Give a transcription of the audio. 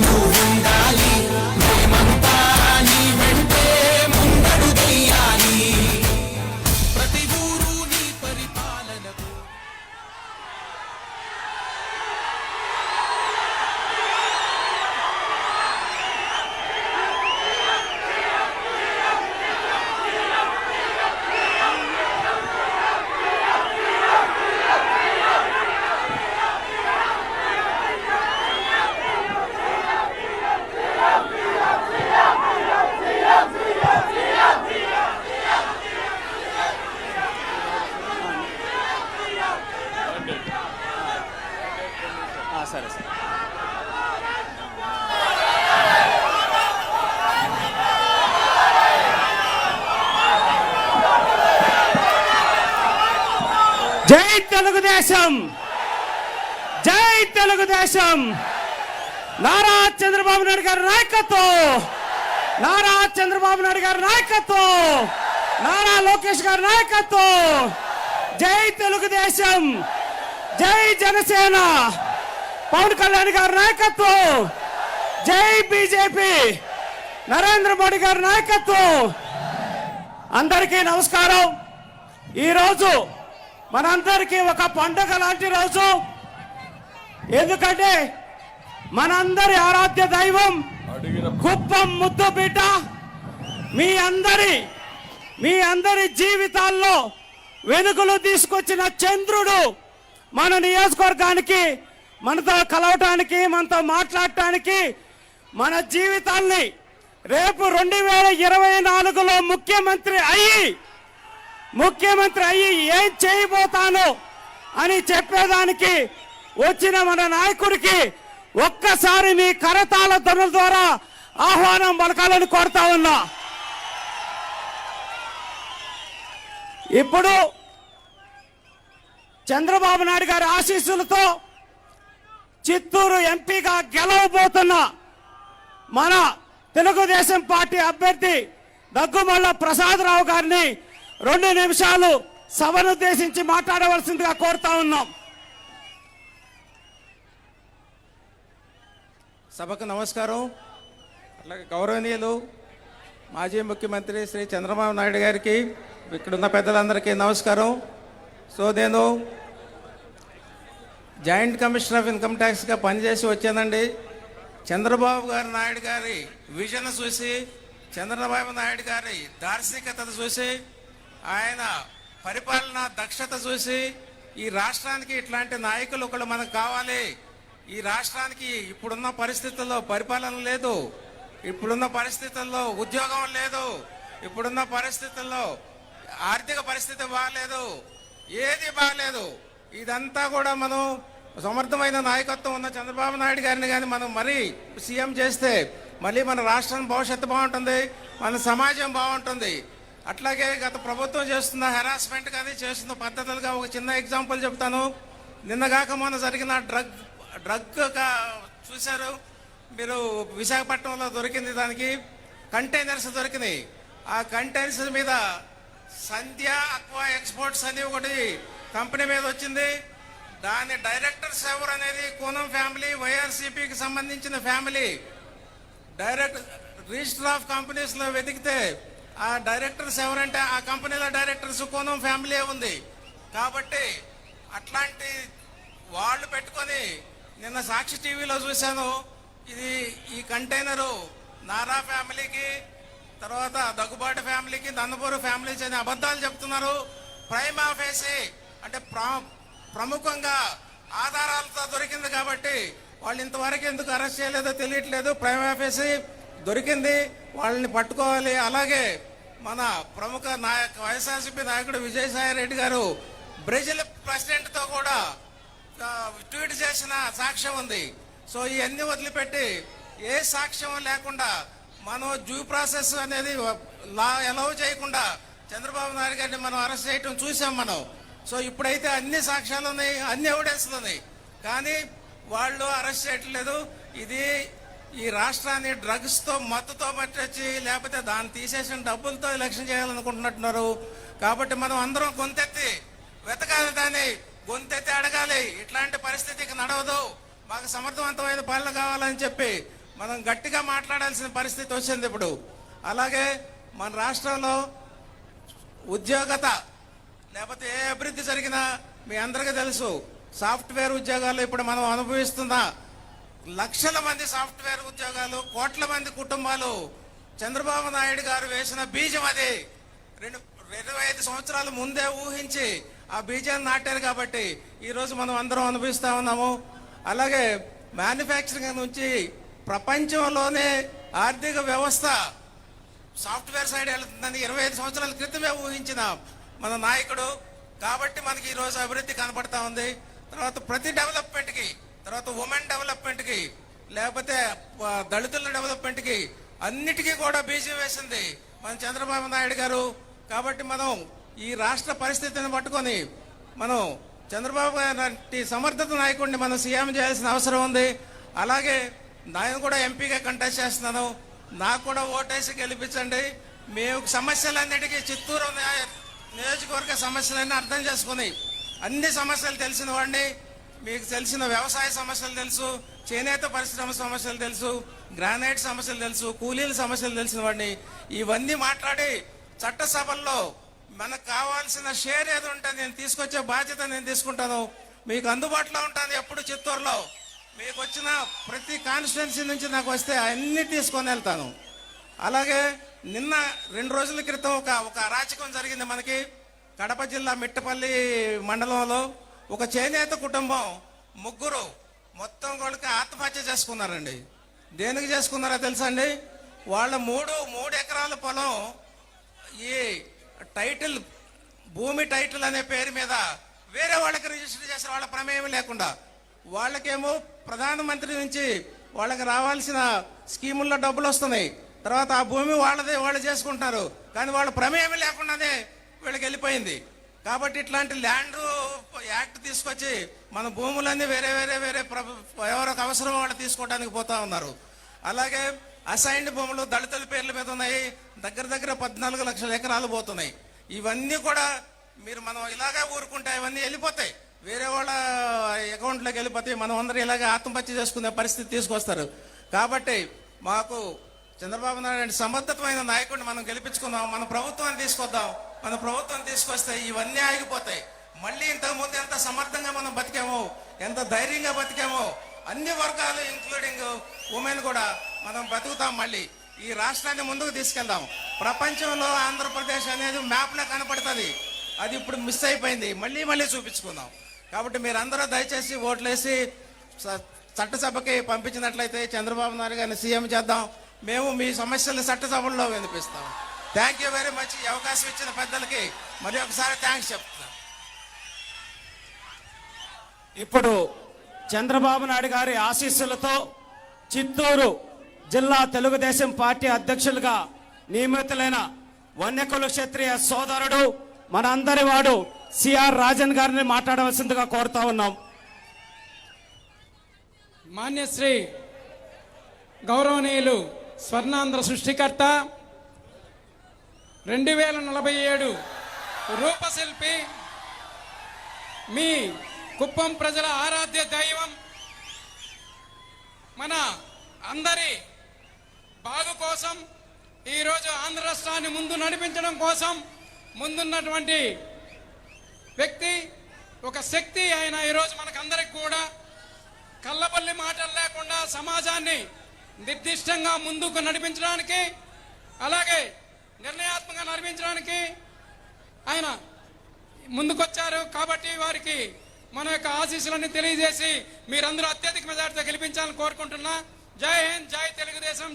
నువ్వుండాలి మేమంతా నీ వెంటే ముందడుగెయ్యాలి ప్రతి ఊరు నీ పరిపాలనకు సరే సరే జై తెలుగుదేశం, జై తెలుగుదేశం. నారా చంద్రబాబు నాయుడు గారి నాయకత్వం, నారా చంద్రబాబు నాయుడు గారి నాయకత్వం, నారా లోకేష్ గారి నాయకత్వం. జై తెలుగుదేశం, జై జనసేన, పవన్ కళ్యాణ్ గారి నాయకత్వం. జై బీజేపీ, నరేంద్ర మోడీ గారి నాయకత్వం. అందరికీ నమస్కారం. ఈరోజు మనందరికీ ఒక పండుగ లాంటి రోజు. ఎందుకంటే మనందరి ఆరాధ్య దైవం కుప్పం ముద్దు బిడ్డ మీ అందరి జీవితాల్లో వెలుగులు తీసుకొచ్చిన చంద్రుడు మన నియోజకవర్గానికి మనతో కలవటానికి, మనతో మాట్లాడటానికి, మన జీవితాల్ని రేపు 2024లో ముఖ్యమంత్రి అయ్యి ఏం చేయబోతాను అని చెప్పేదానికి వచ్చిన మన నాయకుడికి ఒక్కసారి మీ కరతాళ ధ్వనుల ద్వారా ఆహ్వానం పలకాలని కోరుతా ఉన్నా. ఇప్పుడు చంద్రబాబు నాయుడు గారి ఆశీస్సులతో చిత్తూరు ఎంపీగా గెలవబోతున్న మన తెలుగుదేశం పార్టీ అభ్యర్థి దగ్గుమల్ల ప్రసాదరావు గారిని 2 నిమిషాలు సభనుద్దేశించి మాట్లాడవలసిందిగా కోరుతా ఉన్నాం. సభకు నమస్కారం. అట్లాగే గౌరవనీయులు మాజీ ముఖ్యమంత్రి శ్రీ చంద్రబాబు నాయుడు గారికి, ఇక్కడున్న పెద్దలందరికీ నమస్కారం. సో నేను జాయింట్ కమిషనర్ ఆఫ్ ఇన్కమ్ ట్యాక్స్గా పనిచేసి వచ్చానండి. చంద్రబాబు నాయుడు గారి విజన్ చూసి, చంద్రబాబు నాయుడు గారి దార్శనికత చూసి, ఆయన పరిపాలన దక్షత చూసి, ఈ రాష్ట్రానికి ఇట్లాంటి నాయకులు ఒకళ్ళు మనకు కావాలి. ఈ రాష్ట్రానికి ఇప్పుడున్న పరిస్థితుల్లో పరిపాలన లేదు, ఇప్పుడున్న పరిస్థితుల్లో ఉద్యోగం లేదు, ఇప్పుడున్న పరిస్థితుల్లో ఆర్థిక పరిస్థితి బాగలేదు, ఏది బాగలేదు. ఇదంతా కూడా మనం సమర్థమైన నాయకత్వం ఉన్న చంద్రబాబు నాయుడు గారిని కానీ మనం మరీ సీఎం చేస్తే మళ్ళీ మన రాష్ట్రం భవిష్యత్తు బాగుంటుంది, మన సమాజం బాగుంటుంది. అట్లాగే గత ప్రభుత్వం చేస్తున్న హెరాస్మెంట్ కానీ చేస్తున్న పద్ధతులుగా ఒక చిన్న ఎగ్జాంపుల్ చెప్తాను. నిన్నగాక మొన్న జరిగిన డ్రగ్ చూశారు మీరు, విశాఖపట్నంలో దొరికింది, దానికి కంటైనర్స్ దొరికినాయి. ఆ కంటైనర్స్ మీద సంధ్య అక్వా ఎక్స్పోర్ట్స్ అని ఒకటి కంపెనీ మీద వచ్చింది. దాని డైరెక్టర్స్ ఎవరు అనేది కోనం ఫ్యామిలీ, వైఆర్సీపీకి సంబంధించిన ఫ్యామిలీ. రిజిస్టర్ ఆఫ్ కంపెనీస్లో వెతికితే ఆ డైరెక్టర్స్ ఎవరంటే ఆ కంపెనీల డైరెక్టర్స్ కోనం ఫ్యామిలీ ఉంది. కాబట్టి అట్లాంటి వాళ్ళు పెట్టుకొని నిన్న సాక్షి టీవీలో చూశాను. ఈ కంటైనరు నారా ఫ్యామిలీకి, తర్వాత దగ్గుబాటు ఫ్యామిలీకి, నందమూరి ఫ్యామిలీకి అని అబద్ధాలు చెప్తున్నారు. ప్రైమ్ ఆఫీసీ అంటే ప్రముఖంగా ఆధారాలతో దొరికింది కాబట్టి వాళ్ళు ఇంతవరకు ఎందుకు అరెస్ట్ చేయలేదో తెలియట్లేదు. ప్రైమ్ ఆఫీసీ దొరికింది, వాళ్ళని పట్టుకోవాలి. అలాగే మన ప్రముఖ వైఎస్ఆర్సీపీ నాయకుడు విజయసాయి రెడ్డి గారు బ్రెజిల్ ప్రెసిడెంట్తో కూడా ట్వీట్ చేసిన సాక్ష్యం ఉంది. సో ఇవన్నీ వదిలిపెట్టి ఏ సాక్ష్యం లేకుండా మనం డ్యూ ప్రాసెస్ అనేది లా అలౌ చేయకుండా చంద్రబాబు నాయుడు గారిని మనం అరెస్ట్ చేయటం చూసాం మనం. సో ఇప్పుడైతే అన్ని సాక్ష్యాలు ఉన్నాయి, అన్ని ఎవిడెన్స్లు ఉన్నాయి, కానీ వాళ్ళు అరెస్ట్ చేయట్లేదు. ఇది ఈ రాష్ట్రాన్ని డ్రగ్స్తో మత్తుతో పట్టొచ్చి లేకపోతే దాన్ని తీసేసిన డబ్బులతో ఎలక్షన్ చేయాలనుకుంటున్నట్టున్నారు. కాబట్టి మనం అందరం గొంతెత్తి వెతకాలి, దాన్ని గొంతెత్తి అడగాలి. ఇట్లాంటి పరిస్థితికి నడవదు, మాకు సమర్థవంతమైన పాలన కావాలని చెప్పి మనం గట్టిగా మాట్లాడాల్సిన పరిస్థితి వచ్చింది ఇప్పుడు. అలాగే మన రాష్ట్రంలో ఉద్యోగత లేకపోతే ఏ అభివృద్ధి జరిగినా మీ అందరికీ తెలుసు. సాఫ్ట్వేర్ ఉద్యోగాలు ఇప్పుడు మనం అనుభవిస్తున్న లక్షల మంది సాఫ్ట్వేర్ ఉద్యోగాలు, కోట్ల మంది కుటుంబాలు చంద్రబాబు నాయుడు గారు వేసిన బీజం. అది 25 సంవత్సరాల ముందే ఊహించి ఆ బీజాన్ని నాటారు కాబట్టి ఈరోజు మనం అందరం అనుభవిస్తూ ఉన్నాము. అలాగే మ్యానుఫ్యాక్చరింగ్ నుంచి ప్రపంచంలోనే ఆర్థిక వ్యవస్థ సాఫ్ట్వేర్ సైడ్ వెళ్తుందని 25 సంవత్సరాల క్రితమే ఊహించిన మన నాయకుడు. కాబట్టి మనకి ఈరోజు అభివృద్ధి కనపడతా ఉంది. తర్వాత ప్రతి డెవలప్మెంట్కి, తర్వాత ఉమెన్ డెవలప్మెంట్కి, లేకపోతే దళితుల డెవలప్మెంట్కి అన్నిటికీ కూడా బీజం వేసింది మన చంద్రబాబు నాయుడు గారు. కాబట్టి మనం ఈ రాష్ట్ర పరిస్థితిని పట్టుకొని మనం చంద్రబాబు గారి సమర్థత నాయకుడిని మనం సీఎం చేయాల్సిన అవసరం ఉంది. అలాగే నేను కూడా ఎంపీగా కంటెస్ట్ చేస్తున్నాను. నాకు కూడా ఓటేసి గెలిపించండి. మేము సమస్యలన్నిటికీ చిత్తూరు నియోజకవర్గ సమస్యలన్నీ అర్థం చేసుకుని అన్ని సమస్యలు తెలిసిన వాడిని. మీకు తెలిసిన వ్యవసాయ సమస్యలు తెలుసు, చేనేత పరిశ్రమ సమస్యలు తెలుసు, గ్రానైట్ సమస్యలు తెలుసు, కూలీల సమస్యలు తెలిసిన వాడిని. ఇవన్నీ మాట్లాడి చట్టసభల్లో మనకు కావాల్సిన షేర్ ఏది ఉంటే నేను తీసుకొచ్చే బాధ్యత నేను తీసుకుంటాను. మీకు అందుబాటులో ఉంటాను ఎప్పుడు చిత్తూరులో. మీకు వచ్చిన ప్రతి కాన్స్టిట్యున్సీ నుంచి నాకు వస్తే అన్నీ తీసుకొని వెళ్తాను. అలాగే నిన్న 2 రోజుల క్రితం ఒక అరాచకం జరిగింది మనకి కడప జిల్లా మిట్టపల్లి మండలంలో. ఒక చేనేత కుటుంబం 3 మొత్తం వాళ్ళకి ఆత్మహత్య చేసుకున్నారండి. దేనికి చేసుకున్నారో తెలుసా అండి? వాళ్ళ 3 ఎకరాల పొలం ఈ టైటిల్, భూమి టైటిల్ అనే పేరు మీద వేరే వాళ్ళకి రిజిస్టర్ చేసిన వాళ్ళ ప్రమేయం లేకుండా. వాళ్ళకేమో ప్రధానమంత్రి నుంచి వాళ్ళకి రావాల్సిన స్కీముల్లో డబ్బులు వస్తున్నాయి. తర్వాత ఆ భూమి వాళ్ళదే, వాళ్ళు చేసుకుంటున్నారు. కానీ వాళ్ళ ప్రమేయం లేకుండానే వీళ్ళకి వెళ్ళిపోయింది. కాబట్టి ఇట్లాంటి ల్యాండ్ యాక్ట్ తీసుకొచ్చి మన భూములన్నీ వేరే ఎవరికి అవసరం వాళ్ళు తీసుకోవడానికి పోతా ఉన్నారు. అలాగే అసైన్డ్ భూములు దళితుల పేర్ల మీద ఉన్నాయి. దగ్గర 14 లక్షల ఎకరాలు పోతున్నాయి. ఇవన్నీ కూడా మనం ఇలాగే ఊరుకుంటే ఇవన్నీ వెళ్ళిపోతాయి, వేరే వాళ్ళ అకౌంట్లోకి వెళ్ళిపోతాయి. మనం అందరూ ఇలాగే ఆత్మహత్య చేసుకునే పరిస్థితి తీసుకొస్తారు. కాబట్టి మాకు చంద్రబాబు నాయుడు సమర్థతమైన నాయకుడిని మనం గెలిపించుకుందాం. మన ప్రభుత్వాన్ని తీసుకొద్దాం. మన ప్రభుత్వం తీసుకొస్తే ఇవన్నీ ఆగిపోతాయి. మళ్ళీ ఇంతకుముందు ఎంత సమర్థంగా మనం బతికామో, ఎంత ధైర్యంగా బతికామో అన్ని వర్గాలు ఇంక్లూడింగ్ ఉమెన్ కూడా మనం బతుకుతాం. మళ్ళీ ఈ రాష్ట్రాన్ని ముందుకు తీసుకెళ్దాం. ప్రపంచంలో ఆంధ్రప్రదేశ్ అనేది మ్యాప్లో కనపడుతుంది. అది ఇప్పుడు మిస్ అయిపోయింది. మళ్ళీ చూపించుకుందాం. కాబట్టి మీరందరూ దయచేసి ఓట్లేసి చట్టసభకి పంపించినట్లయితే చంద్రబాబు నాయుడు గారిని సీఎం చేద్దాం. మేము మీ సమస్యలను చట్టసభల్లో వినిపిస్తాం. Thank you very much. ఈ అవకాశం ఇచ్చిన పెద్దలకి మరి ఒకసారి థ్యాంక్స్ చెప్తున్నాం. ఇప్పుడు చంద్రబాబు నాయుడు గారి ఆశీస్సులతో చిత్తూరు జిల్లా తెలుగుదేశం పార్టీ అధ్యక్షులుగా నియమితులైన వన్యకుల క్షత్రియ సోదరుడు మనందరి వాడు సిఆర్ రాజన్ గారిని మాట్లాడవలసిందిగా కోరుతా ఉన్నాం. మాన్యశ్రీ గౌరవనీయులు స్వర్ణాంధ్ర సృష్టికర్త 2047 రూపశిల్పి, మీ కుప్పం ప్రజల ఆరాధ్య దైవం, మన అందరి బాగు కోసం ఈరోజు ఆంధ్ర రాష్ట్రాన్ని ముందు నడిపించడం కోసం ముందున్నటువంటి వ్యక్తి, ఒక శక్తి. ఆయన ఈరోజు మనకందరికి కూడా కళ్ళబల్లి మాటలు లేకుండా సమాజాన్ని నిర్దిష్టంగా ముందుకు నడిపించడానికి, అలాగే నిర్ణయాత్మకంగా నడిపించడానికి ఆయన ముందుకొచ్చారు. కాబట్టి వారికి మన యొక్క ఆశీస్సులన్నీ తెలియజేసి మీరందరూ అత్యధిక మెజార్టీతో గెలిపించాలని కోరుకుంటున్నా. జై హింద్, జై తెలుగుదేశం.